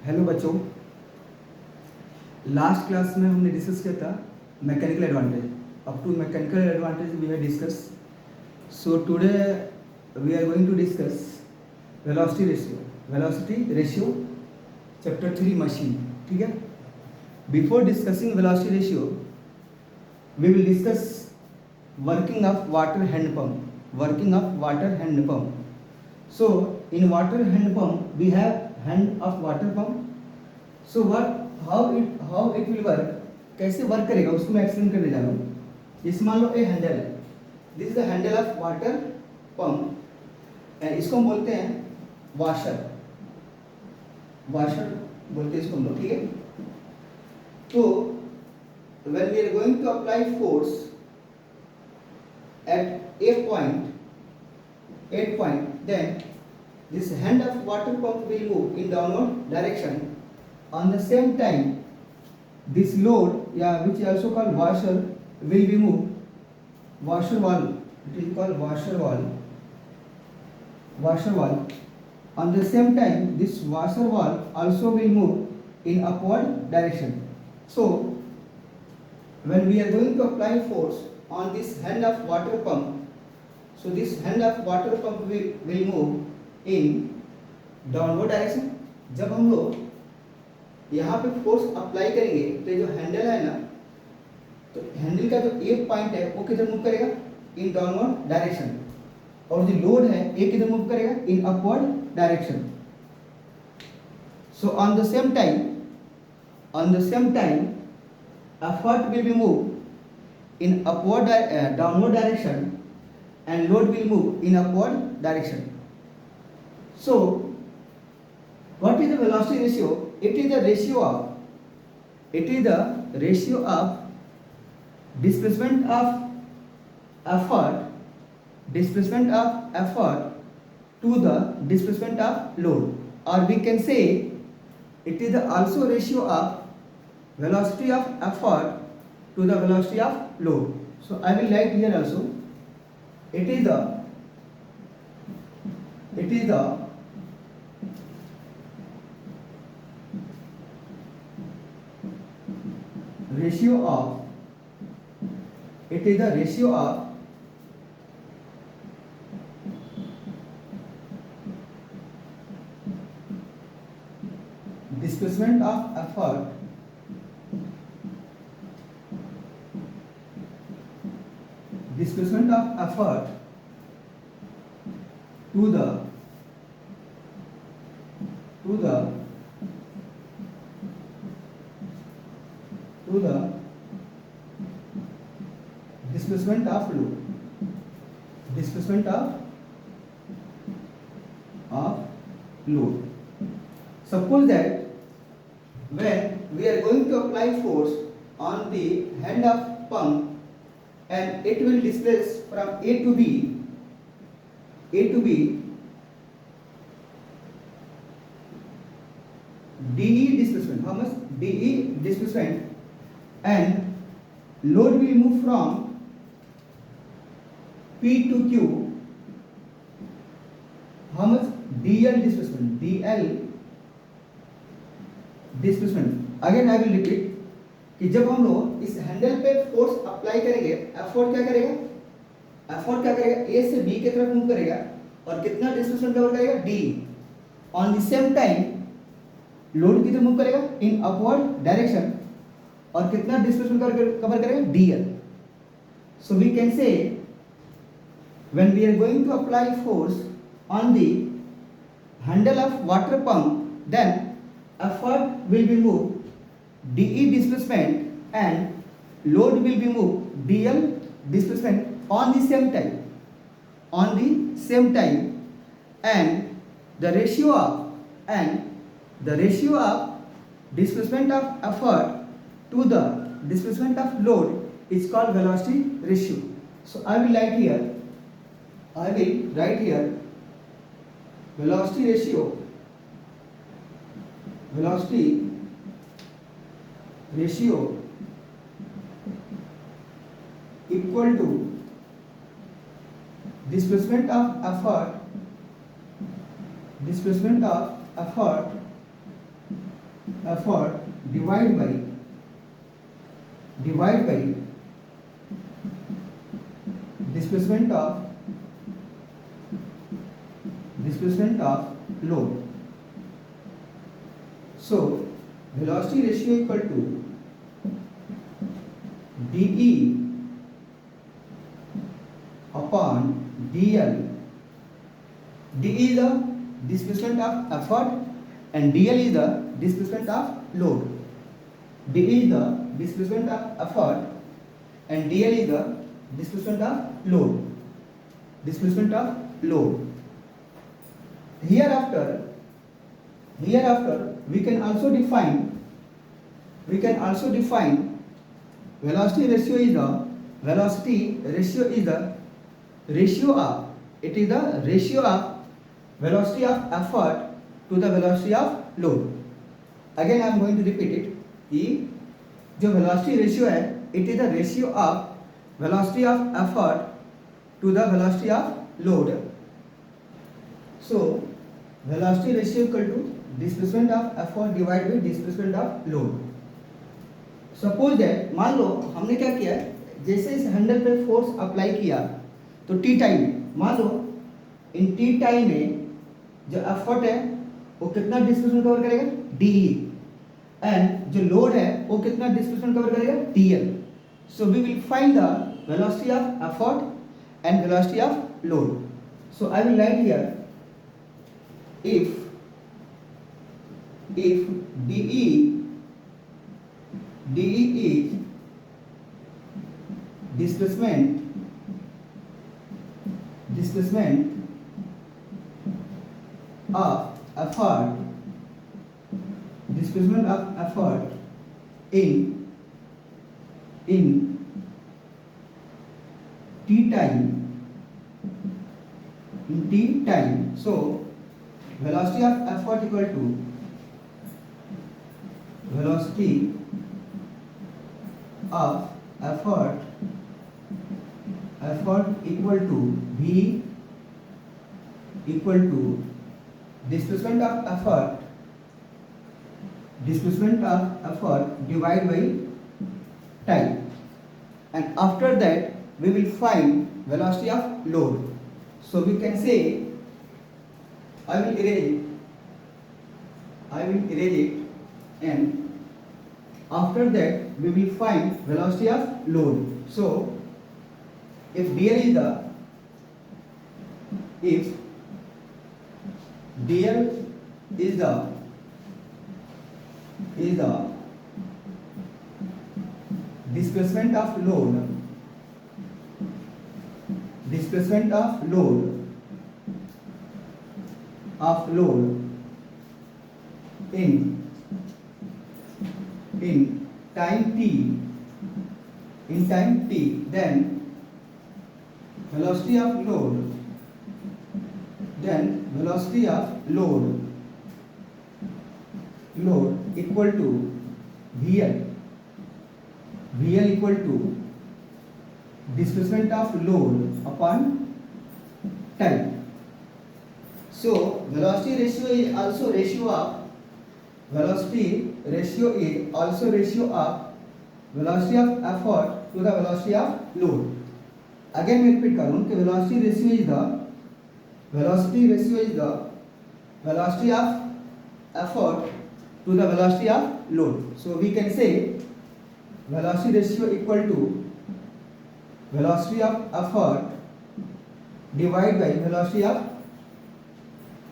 Hello बच्चों, last class में हमने डिस्कस किया था mechanical advantage. Up to mechanical advantage we have discuss. So today we are going to discuss velocity ratio chapter 3 machine. ठीक है. Before discussing velocity ratio we will discuss working of water hand pump. So in water hand pump we have hand of water pump. So how it will work, कैसे work करेगा उसको मैं explain करने जा रहा हूँ. जैसे मान लो ए हैंडल है, this is the handle of water pump and इसको हम बोलते हैं वाशर बोलते हैं इसको हम लोग. ठीक है. तो when we are going to apply force at a point, then this hand of water pump will move in downward direction. On the same time, this load, which is also called washer, will be moved. Washer valve, it is called washer valve. On the same time, this washer valve also will move in upward direction. So when we are going to apply force on this hand of water pump, so this hand of water pump will move in downward direction. जब हम लोग यहाँ पे force apply करेंगे तो जो handle है ना, तो हैंडल का जो एक पॉइंट है वो किधर मूव करेगा, इन डाउनवर्ड डायरेक्शन, और जो लोड है एक किधर मूव करेगा, in upward direction. So on the same time effort will be move in upward downward direction and load will move in upward direction. So what is the velocity ratio? It is the ratio of displacement of effort to the displacement of load, or we can say it is the also ratio of velocity of effort to the velocity of load. So I will write here also, it is the ratio of displacement of effort to the displacement of load, Suppose that when we are going to apply force on the hand of pump and it will displace from A to B, DE displacement, how much? DE displacement, and load will move from P to Q, how much? DL displacement. Again I will repeat कि जब हम लोग इस handle पे force apply करेंगे, effort क्या करेगा, ए से बी की तरफ मूव करेगा और कितना डिस्प्लेसमेंट कवर करेगा, D. On the same time load किधर मूव करेगा, इन अपवर्ड डायरेक्शन, और कितना डिस्प्लेसमेंट कवर करेगा, DL. So we can say when we are going to apply force on the handle of water pump, then effort will be moved DE displacement and load will be moved DL displacement on the same time, and the ratio of displacement of effort to the displacement of load is called velocity ratio. So I will write here velocity ratio equal to displacement of effort effort divide by displacement of load. So velocity ratio equal to dE upon dl. dE is the displacement of effort and dl is the displacement of load. dE is the displacement of effort and dl is the displacement of load. Hereafter we can also define velocity ratio is the ratio of velocity of effort to the velocity of load. Again I am going to repeat it कि जो velocity ratio है it is the ratio of velocity of effort to the velocity of load. So velocity ratio equal to displacement of effort divided by displacement of load. Suppose that मान लो हमने क्या किया है, जैसे इस हैंडल पे force apply किया तो टी टाइम में, मान लो इन टी टाइम में जो एफर्ट है वो कितना डिस्प्लेसमेंट कवर करेगा डी, एंड जो लोड है वो कितना डिस्प्लेसमेंट कवर करेगा DL. So we will find the velocity of effort and velocity of load. So I will write here if DE is displacement of effort in t time. So velocity of effort equal to velocity of effort equal to V equal to displacement of effort divided by time, and after that we will find velocity of load. So we can say I will erase it and after that we will find velocity of load. So if dl is the displacement of load in time t, then velocity of load equal to VL equal to displacement of load upon time. So velocity ratio is also ratio of velocity of effort to the velocity of load. Again मैं repeat करूँ कि velocity ratio is the velocity of effort to the velocity of load. So we can say velocity ratio equal to velocity of effort divided by velocity of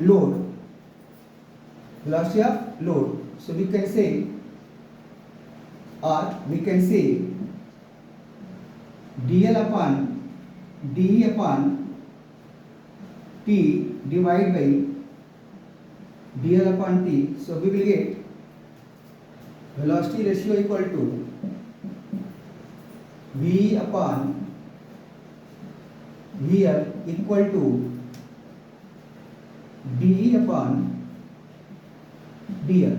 load. So we can say dl upon DE upon T divided by dl upon T. So we will get velocity ratio equal to V upon VL equal to DE upon dl.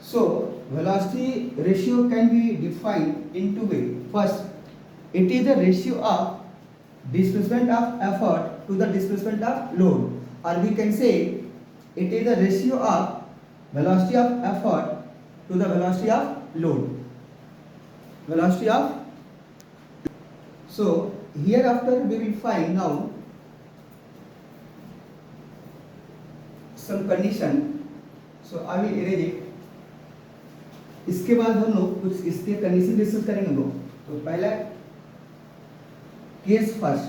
So velocity ratio can be defined in two ways. First, it is the ratio of displacement of effort to the displacement of load, or we can say it is the ratio of velocity of effort to the velocity of load. Velocity of, so hereafter we will find now some condition, so I will erase it. इसके बाद हम लोग कुछ इसके condition discuss करेंगे हम लोग। तो पहला case first,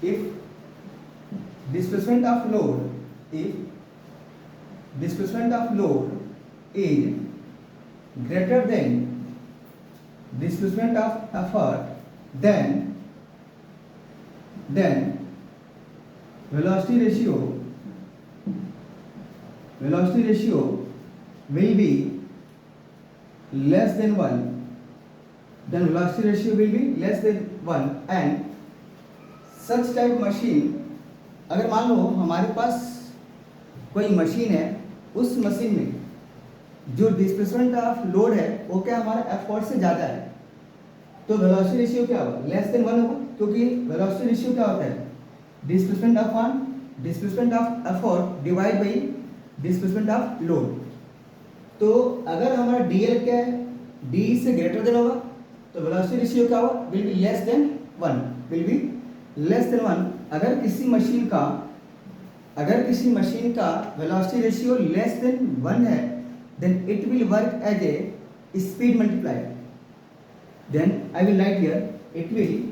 if displacement of load is greater than displacement of effort, then velocity ratio will be less than 1. Then velocity ratio will be less than 1 and such type machine, अगर मान लो हमारे पास कोई machine है, उस machine में जो displacement of load है वो क्या हमारा एफर्ट से ज़्यादा है, तो वेलोसिटी रेशियो क्या होगा, लेस देन 1 होगा, क्योंकि वेलोसिटी रेशियो क्या होता है, displacement of effort divide by displacement of load. तो अगर हमारा डीएल क्या है, डी से ग्रेटर देन होगा, तो वेलोसिटी रेशियो क्या होगा, विल बी लेस देन 1। अगर किसी मशीन का वेलोसिटी रेशियो लेस देन 1 है, then it will work as a speed multiplier. Then I will write here, it will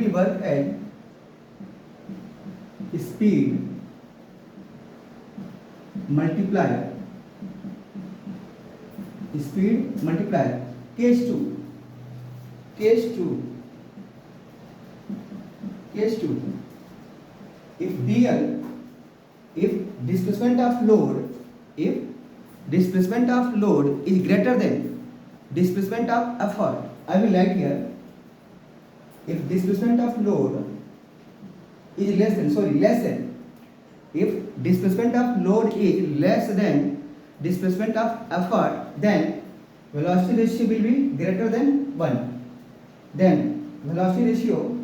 work as speed multiplier. Case 2, if displacement of load is greater than displacement of effort, I will write here, if displacement of load is less than displacement of effort, then velocity ratio will be greater than 1. Then velocity ratio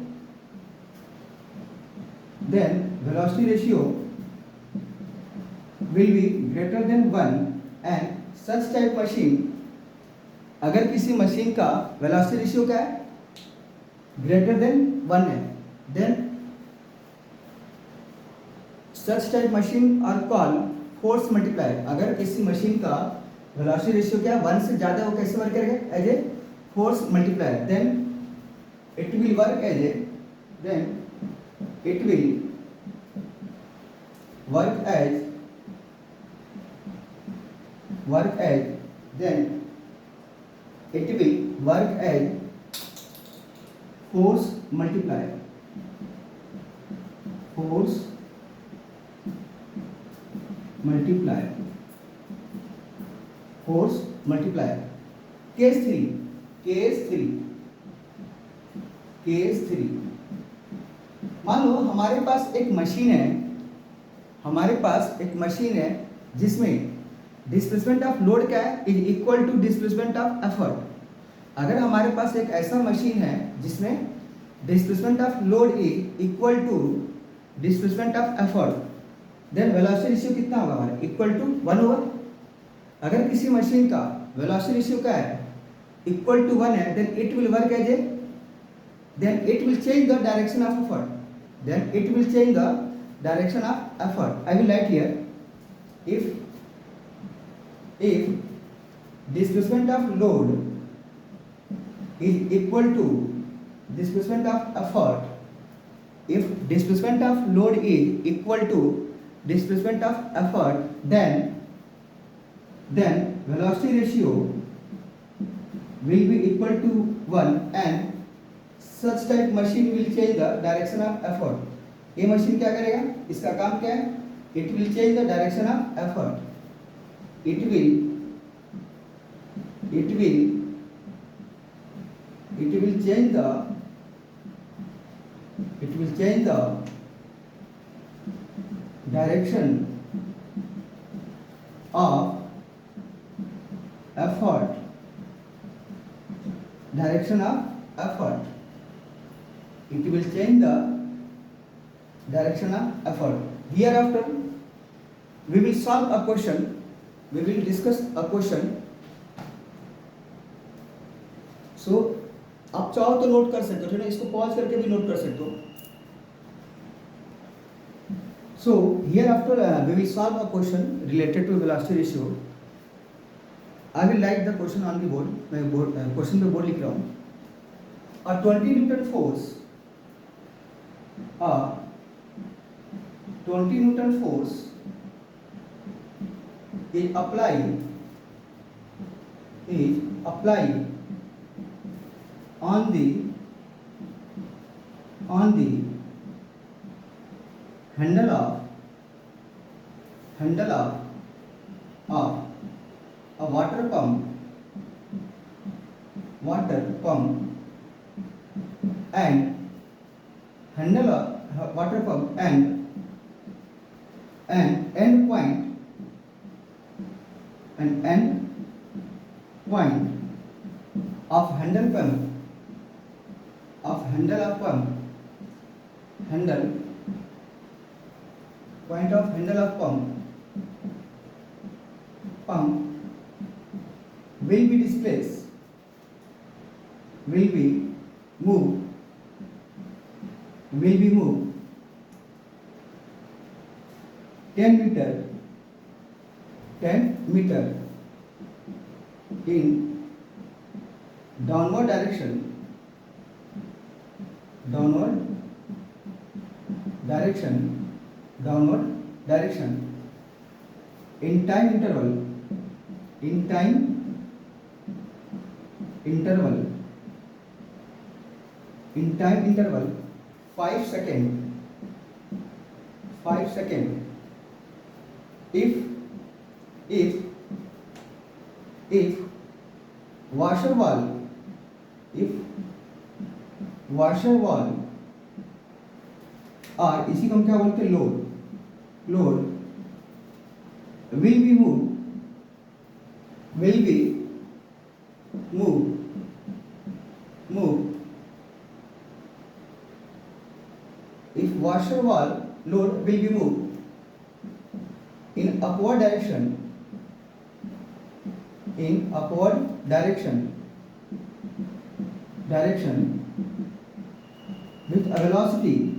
will be greater than 1 and such type machine, अगर किसी machine का velocity ratio क्या है, greater than 1 है, then such type machine are called force multiplier. अगर किसी machine का velocity ratio क्या है, 1 से ज़्यादा, वो कैसे वर्क करेगा, as a force multiplier. then it will work as force multiplier. Case 3, मान लो हमारे पास एक मशीन है जिसमें डिस्प्लेसमेंट ऑफ लोड क्या है, is equal to displacement of effort. अगर हमारे पास एक ऐसा मशीन है जिसमें displacement of load is equal to displacement of effort, then velocity ratio कितना होगा हमारा, इक्वल टू 1 होगा। अगर किसी मशीन का वेलोसिटी रेशियो क्या है, इक्वल टू 1 है, then it will work as a, then it will change the direction of effort. I will write here, if displacement of load is equal to displacement of effort, then velocity ratio will be equal to 1 and such type machine will change the direction of effort. ये machine क्या करेगा, इसका काम क्या है, it will change the direction of effort. It will change the direction of effort, direction of effort. It will change the direction of effort. Hereafter, we will solve a question. We will discuss a question. So आप चाहो तो note कर सकते हो, ठीक है, इसको pause करके भी नोट कर सकते हो. So hereafter we will solve a question related to velocity ratio. I will write the question on the board. मैं क्वेश्चन पे बोर्ड लिख रहा हूँ. A 20 Newton force, a 20 Newton force is applied on the handle of a water pump and handle of water pump and end point of handle pump point of handle of pump will be displaced, will be moved 10 meter in downward direction in time interval 5 second if washer wall और इसी को हम क्या बोलते हैं, load will be moved if washer wall load will be moved in upward direction with a velocity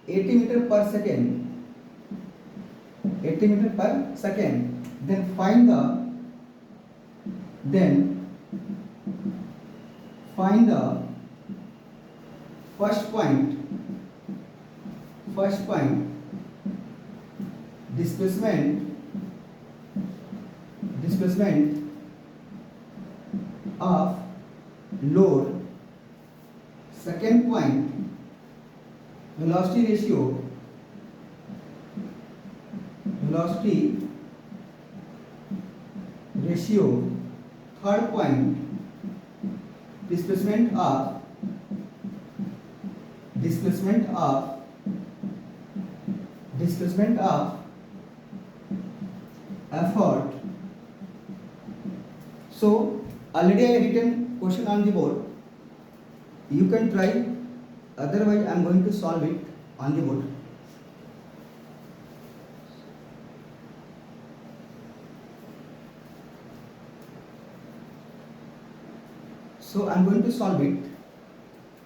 80 meter per second, then find the first point displacement of load, second point velocity ratio, third point displacement of effort. So already I have written question on the board. You can try, otherwise I am going to solve it on the board. So I am going to solve it.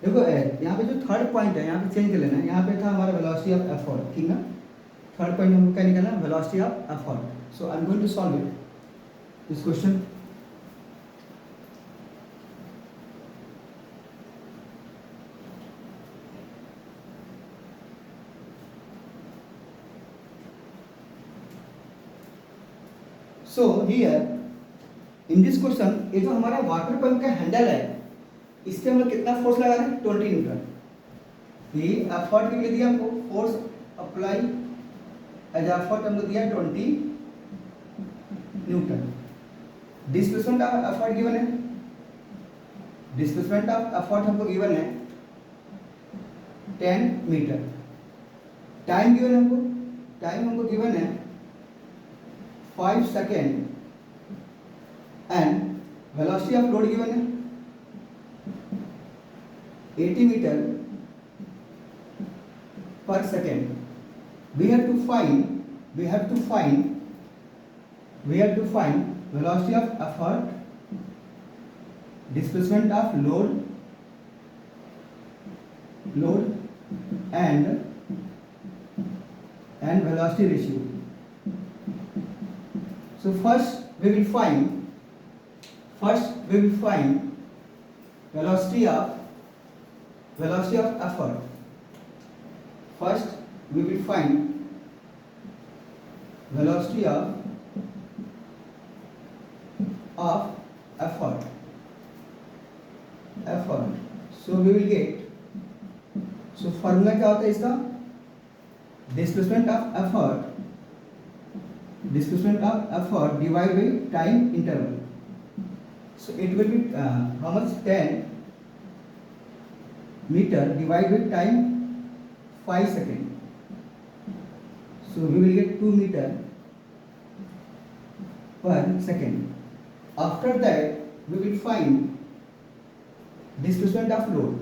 देखो यहाँ पे जो third point है यहाँ पे change कर लेना है. यहाँ पे था हमारा वेलोसिटी ऑफ एफर्ट, ठीक ना. थर्ड पॉइंट हमको क्या निकालना है, velocity of effort. So I am going to solve it this question. So here in this question ये जो हमारा वाटर पंप का हैंडल है इसके हम लोग कितना फोर्स लगा रहे हैं, 20 न्यूटन. ये एफर्ट के लिए दिया हमको फोर्स अप्लाई एज एफर्ट हमको दिया 20 Newton. Displacement of effort given है डिस्प्लेसमेंट ऑफ एफर्ट हमको गिवन है 10 मीटर। टाइम गिवन है हमको, टाइम हमको गिवन है 5 second and velocity of load given है 80 metre per second. We have to find velocity of effort, displacement of load and velocity ratio. So first we will find velocity of effort. First we will find velocity of effort. So we will get, so formula क्या होता है इसका, displacement of effort divided by time interval. So it will be how much, 10 meter divided by time 5 seconds. So we will get 2 meter per second. After that we will find displacement of load.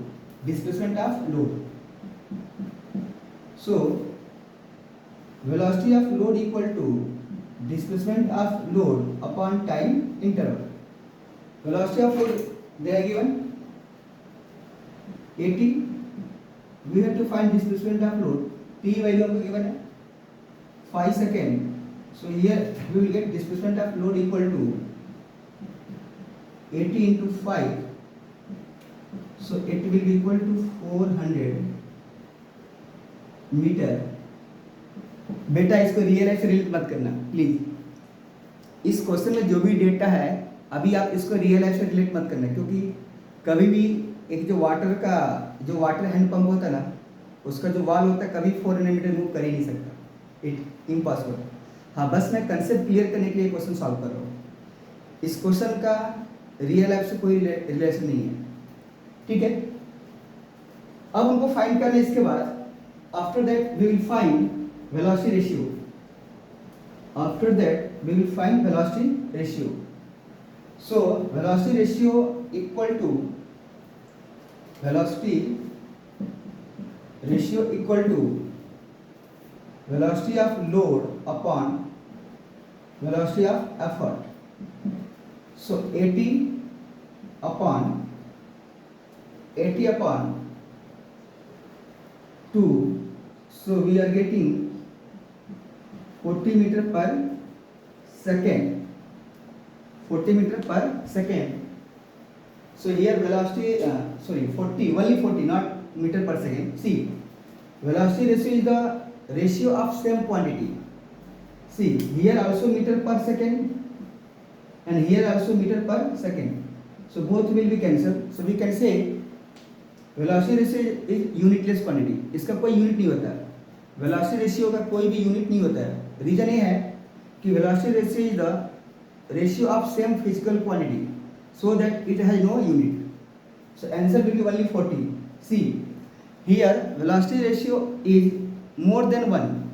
So velocity of load equal to displacement of load upon time interval. Velocity of load they are given 80. We have to find displacement of load. T value हमको given है 5 second. So here we will get displacement of load equal to 80 into 5. So it will be equal to 400 metre. बेटा इसको real life से relate मत करना please. इस question में जो भी डेटा है अभी आप इसको रियल लाइफ से रिलेट मत करना, क्योंकि कभी भी एक जो वाटर हैंड पंप होता है ना, उसका जो वाल होता है कभी 400 मीटर मूव कर ही नहीं सकता, इट इम्पॉसिबल। हाँ, बस मैं कंसेप्ट क्लियर करने के लिए क्वेश्चन सॉल्व कर रहा हूँ। इस क्वेश्चन का रियल लाइफ से कोई रिलेशन नहीं है, ठीक है। अब हमको फाइंड करना है इसके बाद, after that we will find velocity ratio. So velocity ratio equal to velocity of load upon velocity of effort. So 80 upon 2, so we are getting 40 meter per second. So here velocity, only 40, not meter per second. See, velocity ratio is the ratio of same quantity. See, here also meter per second and here also meter per second. So both will be cancelled. So we can say velocity ratio is unitless quantity. इसका कोई unit नहीं होता है, velocity ratio का कोई भी unit नहीं होता है। रीजन ये है कि velocity ratio is the ratio of same physical quantity, so that it has no unit. So answer will be only 40. See, here velocity ratio is more than 1.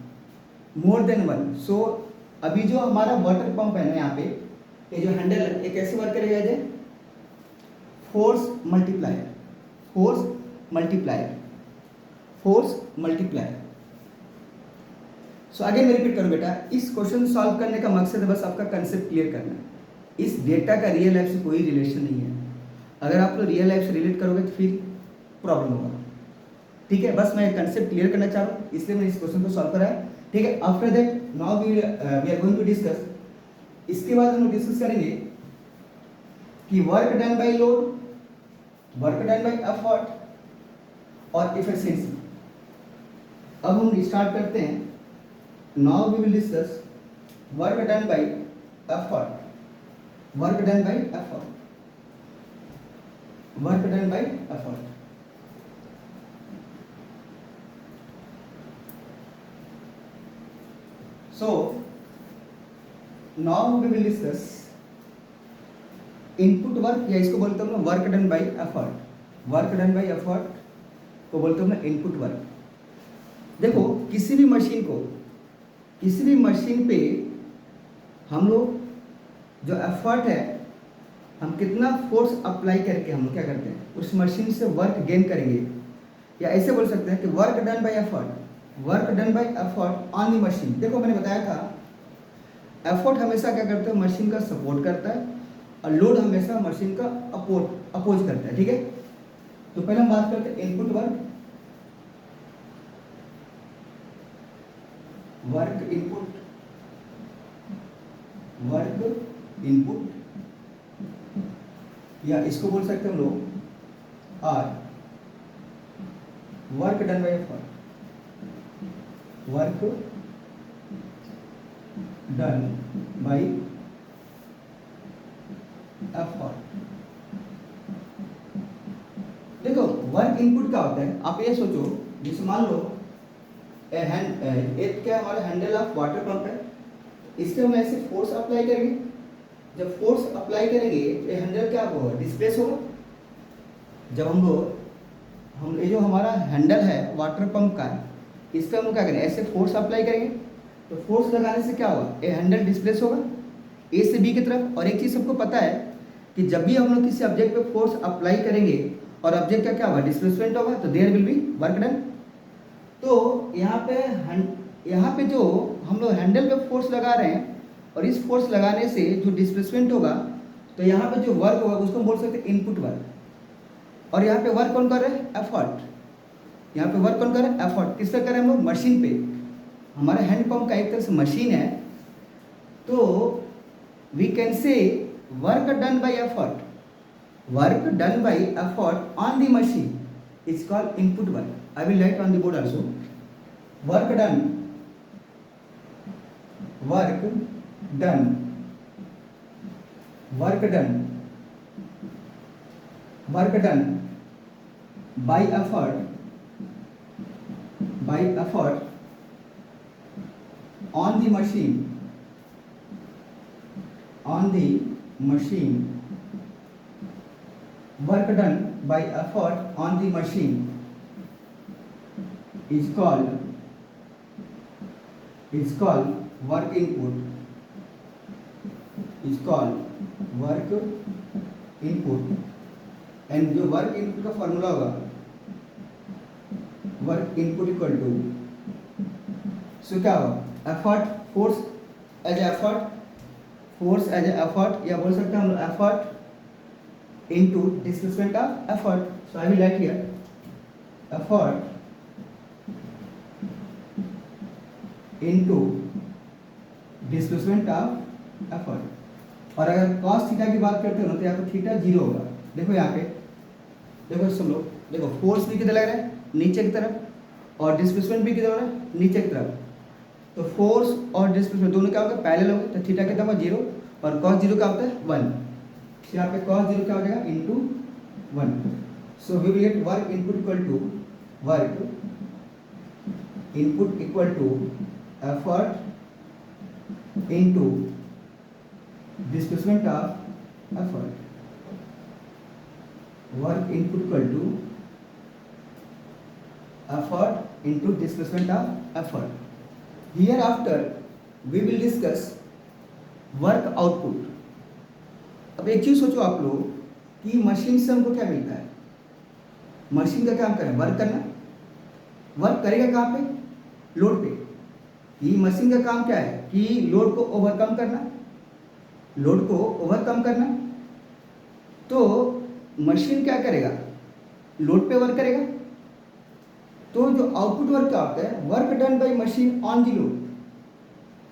So अभी जो हमारा वाटर पंप है ना, यहाँ पे ये जो हैंडल है, ये कैसे वर्क करेगा? ये फोर्स मल्टीप्लायर। सो अगेन मैं रिपीट करूँ बेटा, इस क्वेश्चन सॉल्व करने का मकसद है बस आपका कंसेप्ट क्लियर करना है। इस डेटा का रियल लाइफ से कोई रिलेशन नहीं है। अगर आप लोग रियल लाइफ से रिलेट करोगे तो फिर प्रॉब्लम होगा, ठीक है। बस मैं कंसेप्ट क्लियर करना चाह रहा हूँ, इसलिए मैंने इस क्वेश्चन को सॉल्व करा है, ठीक है। After that now we are going to discuss, इसके बाद हम डिस्कस करेंगे कि work done by load, work done by effort और एफिशिएंसी। अब हम स्टार्ट करते हैं। Now we will discuss work done by effort, work done by effort. So now we will discuss input work, या इसको बोलते हैं work done by effort. Work done by effort को बोलते हैं इनपुट वर्क। देखो किसी भी मशीन को, किसी भी मशीन पे हम लोग जो एफर्ट है, हम कितना फोर्स अप्लाई करके हम लोग क्या करते हैं, उस मशीन से वर्क गेन करेंगे। या ऐसे बोल सकते हैं कि work done by effort, work done by effort on the machine. देखो मैंने बताया था एफर्ट हमेशा क्या करता है, मशीन का सपोर्ट करता है, और लोड हमेशा मशीन का अपोज करता है। ठीक है, तो पहले हम बात करते हैं input work. Work input, work input, या इसको बोल सकते हैं हम लोग or work done by effort, work done by effort. देखो वर्क इनपुट क्या होता है, आप ये सोचो, जैसे मान लो एक क्या हमारा हैंडल ऑफ वाटर पंप है, इसके हम ऐसे फोर्स अप्लाई करेंगे। जब फोर्स अप्लाई करेंगे ये हैंडल क्या होगा, डिस्प्लेस होगा। जब हम ये जो हमारा हैंडल है वाटर पंप का, इस पर हम क्या करेंगे, ऐसे फोर्स अप्लाई करेंगे, तो फोर्स लगाने से क्या होगा, ये हैंडल डिस्प्लेस होगा ए से बी की तरफ। और एक चीज़ सबको पता है कि जब भी हम लोग किसी ऑब्जेक्ट पे फोर्स अप्लाई करेंगे और ऑब्जेक्ट का क्या होगा, डिस्प्लेसमेंट होगा, तो there will be work done. तो यहाँ पे जो हम लोग हैंडल पे फोर्स लगा रहे हैं, और इस फोर्स लगाने से जो डिस्प्लेसमेंट होगा, तो यहाँ पे जो वर्क होगा उसको हम बोल सकते हैं इनपुट वर्क। और यहाँ पे वर्क कौन कर रहे हैं, एफर्ट। यहाँ पे वर्क कौन कर रहे हैं, एफर्ट। किस पे कर रहे हैं हम लोग, मशीन पे। हमारा हैंड पंप का एक तरह से मशीन है, तो we can say work done by effort, work done by effort on the machine is called input work. I will write on the board also, work done, work done, work done, work done by effort, by effort on the machine, on the machine, work done by effort on the machine is called work input, is called work input। and जो work input का formula होगा, work input equal to, so क्या होगा, effort, force as effort, force as effort, या बोल सकते हैं हम लोग effort into displacement of effort. So I will write here effort into displacement of effort. और अगर कॉस थीटा की बात करते हो ना, तो यहाँ पे थीटा 0 होगा। देखो यहाँ पे, देखो सब लोग देखो, फोर्स भी किधर लग रहा है, नीचे की तरफ, और डिस्प्लेसमेंट भी किधर हो रहा है, नीचे की तरफ। तो फोर्स और डिस्प्लेसमेंट दोनों क्या होगा, पैरेलल होंगे, तो थीटा कितना होगा 0, और cos 0 क्या होता है 1। तो यहाँ पे cos 0 क्या हो जाएगा, into 1। So we will get work input equal to, work input equal to effort into displacement of effort. Work input equal to effort into displacement of effort. Hereafter we will discuss work output. अब एक चीज सोचो आप लोग कि machine से हमको क्या मिलता है, मशीन का काम करें, वर्क करना। वर्क करेगा कहाँ पे, लोड पे। ये मशीन का काम क्या है कि लोड को ओवरकम करना, लोड को ओवरकम करना। तो मशीन क्या करेगा, लोड पे वर्क करेगा। तो जो आउटपुट वर्क क्या होता है, work done by machine on the load,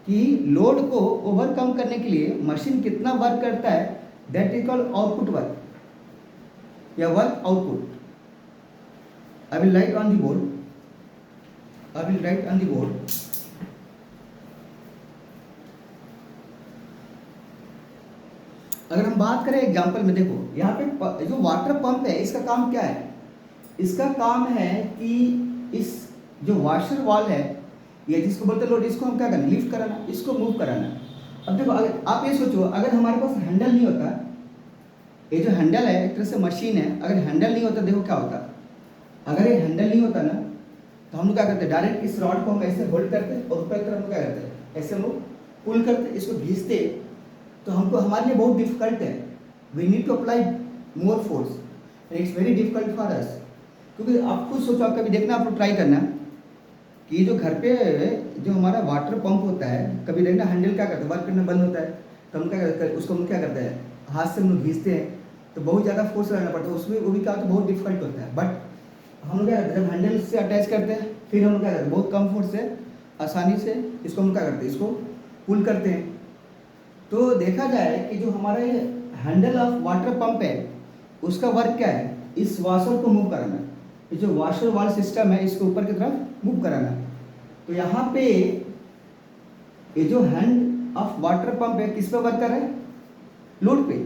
कि लोड को ओवरकम करने के लिए मशीन कितना वर्क करता है, that is called output work या work output. I will write on the board, I will write on the board. अगर हम बात करें एग्जांपल में, देखो यहाँ पे जो वाटर पंप है, इसका काम क्या है, इसका काम है कि इस जो वॉशर वॉल है, या जिसको बोलते हैं लोड, इसको हम क्या करना, लिफ्ट कराना, इसको मूव कराना। अब देखो, अगर आप ये सोचो, अगर हमारे पास हैंडल नहीं होता, ये जो हैंडल है एक तरह से मशीन है, अगर हैंडल नहीं होता देखो क्या होता, अगर ये हैंडल नहीं होता ना तो हम लोग क्या करते हैं, डायरेक्ट इस रॉड को हम ऐसे होल्ड करते हैं और ऊपर की तरफ हम क्या करते हैं, ऐसे हम लोग पुल करते, इसको घींचते, तो हमको हमारे लिए बहुत डिफिकल्ट है, we need to apply more force and it's very difficult for us. क्योंकि आप खुद सोचो, आप कभी देखना, आप लोग ट्राई करना कि जो घर पे जो हमारा वाटर पंप होता है, कभी देखना हैंडल क्या करता है, वर्क करना बंद होता है, तो हम क्या करते हैं, उसको हम क्या करते हैं, हाथ से हम लोग घींचते हैं, तो बहुत ज़्यादा फोर्स लगाना पड़ता है उसमें, वो भी क्या होता है, बहुत डिफिकल्ट होता है। बट हम लोग क्या करते हैं, जब हैंडल से अटैच करते हैं फिर हम लोग क्या करते हैं, बहुत कम फोर्स से आसानी से इसको हम क्या करते हैं, इसको पुल करते हैं। तो देखा जाए कि जो हमारा ये हैंडल ऑफ वाटर पंप है उसका वर्क क्या है, इस वॉशर को मूव कराना, ये जो वॉशर वाल सिस्टम है इसको ऊपर की तरफ मूव कराना। तो यहाँ पे ये जो हैंड ऑफ वाटर पंप है किस पे वर्क कर रहा है, लोड पे,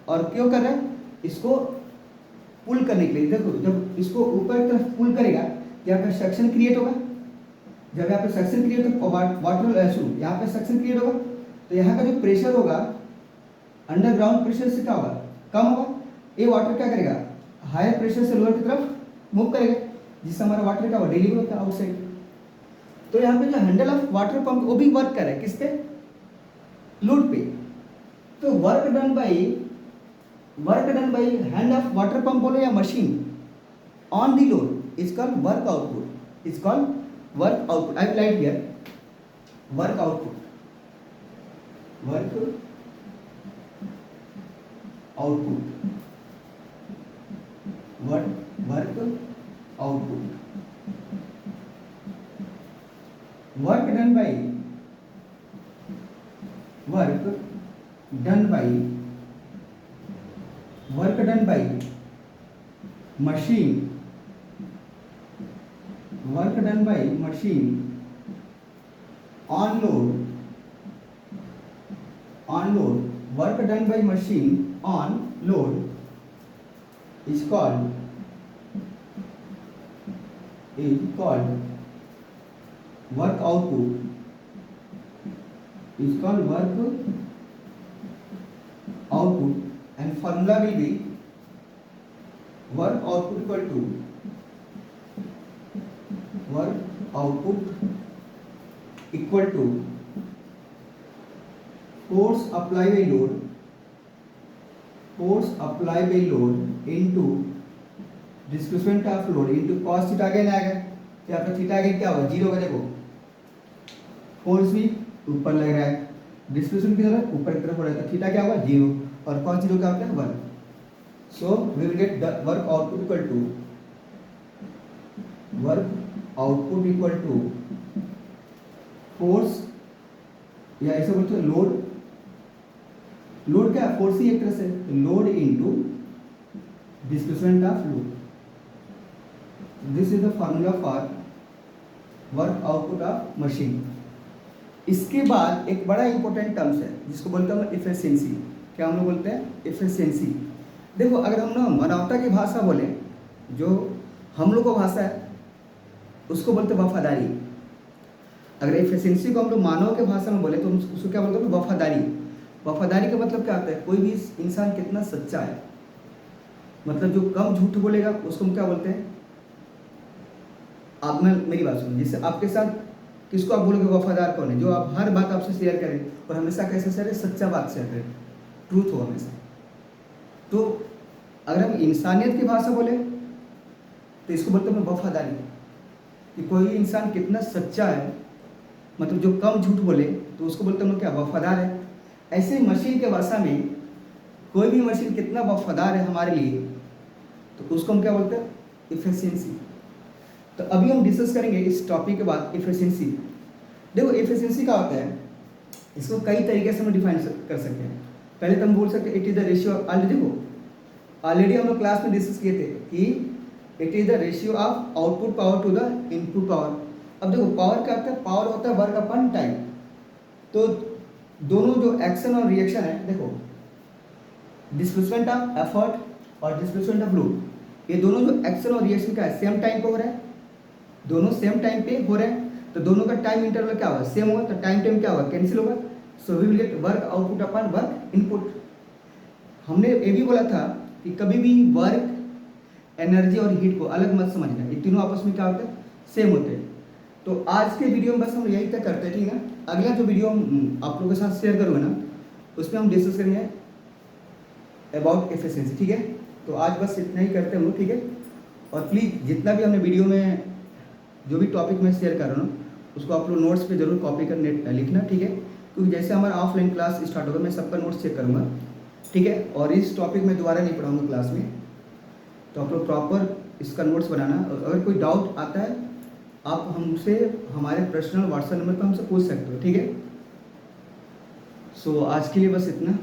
और क्यों कर रहा है, इसको पुल करने के लिए। देखो जब इसको ऊपर की तरफ पुल करेगा यहाँ पे सक्शन क्रिएट होगा, जब यहाँ पे सक्शन क्रिएट हो वाटर यहाँ पे सक्शन क्रिएट होगा, तो यहाँ का जो प्रेशर होगा अंडरग्राउंड प्रेशर से क्या होगा, कम होगा, ये वाटर क्या करेगा, हायर प्रेशर से लोअर की तरफ मूव करेगा, जिससे हमारा वाटर क्या होगा, डिलीवर होता है आउटसाइड। तो यहाँ पे जो हैंडल ऑफ वाटर पंप वो भी वर्क कर रहा है किस पे, लोड पे। तो work done by hand of water pump बोलो या machine on the load is called work output, is called work output. I will write here work output, work output, work output, work done by machine, on load, work done by machine on load is called work output, is called work output, and formula will be work output equal to force applied by load into displacement of load into cos theta again आएगा, यहाँ पे theta again क्या होगा, zero का, देखो force भी ऊपर लग रहा है, डिस्प्लेसमेंट की तरफ ऊपर की तरफ हो रहा है, तो थीटा क्या होगा, जीरो, और कॉस जीरो क्या होता है, 1। So we will get work output equal to force, या ऐसे बोलते हैं लोड क्या, फोर्स ही एक तरह से, load into displacement of load. This is the formula for work output of machine. इसके बाद एक बड़ा इंपॉर्टेंट टर्म्स है जिसको बोलते हैं इफिशिएंसी। क्या हम लोग बोलते हैं, इफिशिएंसी। देखो अगर हम लोग मानवता की भाषा बोले, जो हम लोग को भाषा है उसको बोलते हैं वफादारी। अगर इफिशिएंसी को हम लोग मानव के भाषा में बोले तो उसको क्या बोलते हैं, वफादारी। वफादारी का मतलब क्या होता है, कोई भी इंसान कितना सच्चा है, मतलब जो कम झूठ बोलेगा उसको हम क्या बोलते हैं, आप में मेरी बात सुनिए, जैसे आपके साथ किसको आप बोलोगे वफादार कौन है, जो आप हर बात आपसे शेयर करें और हमेशा कैसे शेयर करें, सच्चा बात शेयर करें, ट्रूथ हो हमेशा। तो अगर हम इंसानियत की भाषा बोले तो इसको बोलते हैं वफादारी, कि कोई इंसान कितना सच्चा है, मतलब जो कम झूठ बोले तो उसको बोलते हैं क्या, वफादार है। ऐसे मशीन के भाषा में कोई भी मशीन कितना वफादार है हमारे लिए, तो उसको हम क्या बोलते हैं, इफिशिएंसी। तो अभी हम डिस्कस करेंगे इस टॉपिक के बाद इफिशिएंसी। देखो इफिशिएंसी क्या होता है, इसको कई तरीके से हम डिफाइन कर सकते हैं। पहले तो हम बोल सकते हैं it is the ratio, already हम लोग क्लास में डिस्कस किए थे कि it is the ratio of output power to the input power. अब देखो पावर क्या होता है, पावर होता है वर्क अपॉन टाइम। तो दोनों जो एक्शन और रिएक्शन है, देखो डिस्प्लेसमेंट ऑफ एफर्ट और डिस्प्लेसमेंट ऑफ लोड, ये दोनों जो एक्शन और रिएक्शन क्या है, सेम टाइम पे हो रहा है, दोनों सेम टाइम पे हो रहे हैं, तो दोनों का टाइम इंटरवल क्या होगा, सेम होगा, तो टाइम क्या होगा, कैंसिल होगा। So we will get work output upon work input. हमने ये भी बोला था कि कभी भी वर्क, एनर्जी और हीट को अलग मत समझना, ये तीनों आपस में क्या होता है, सेम होते हैं। तो आज के वीडियो में बस हम यही तक करते हैं, ठीक है। अगला जो वीडियो आप लोगों के साथ शेयर करूँगा ना, उसमें हम डिस्कस करेंगे अबाउट एफिशिएंसी, ठीक है। तो आज बस इतना ही करते हैं हम लोग, ठीक है। और प्लीज़ जितना भी हमने वीडियो में जो भी टॉपिक मैं शेयर कर रहा हूँ उसको आप लोग नोट्स पे जरूर कॉपी कर लिखना, ठीक है। क्योंकि जैसे हमारा ऑफलाइन क्लास स्टार्ट होगा मैं सबका नोट्स चेक करूँगा, ठीक है। और इस टॉपिक में दोबारा नहीं पढ़ाऊँगा क्लास में, तो आप लोग प्रॉपर इसका नोट्स बनाना। और अगर कोई डाउट आता है आप हमसे हमारे पर्सनल व्हाट्सएप नंबर पर हमसे पूछ सकते हो, ठीक है। सो आज के लिए बस इतना।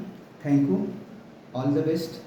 Thank you, all the best.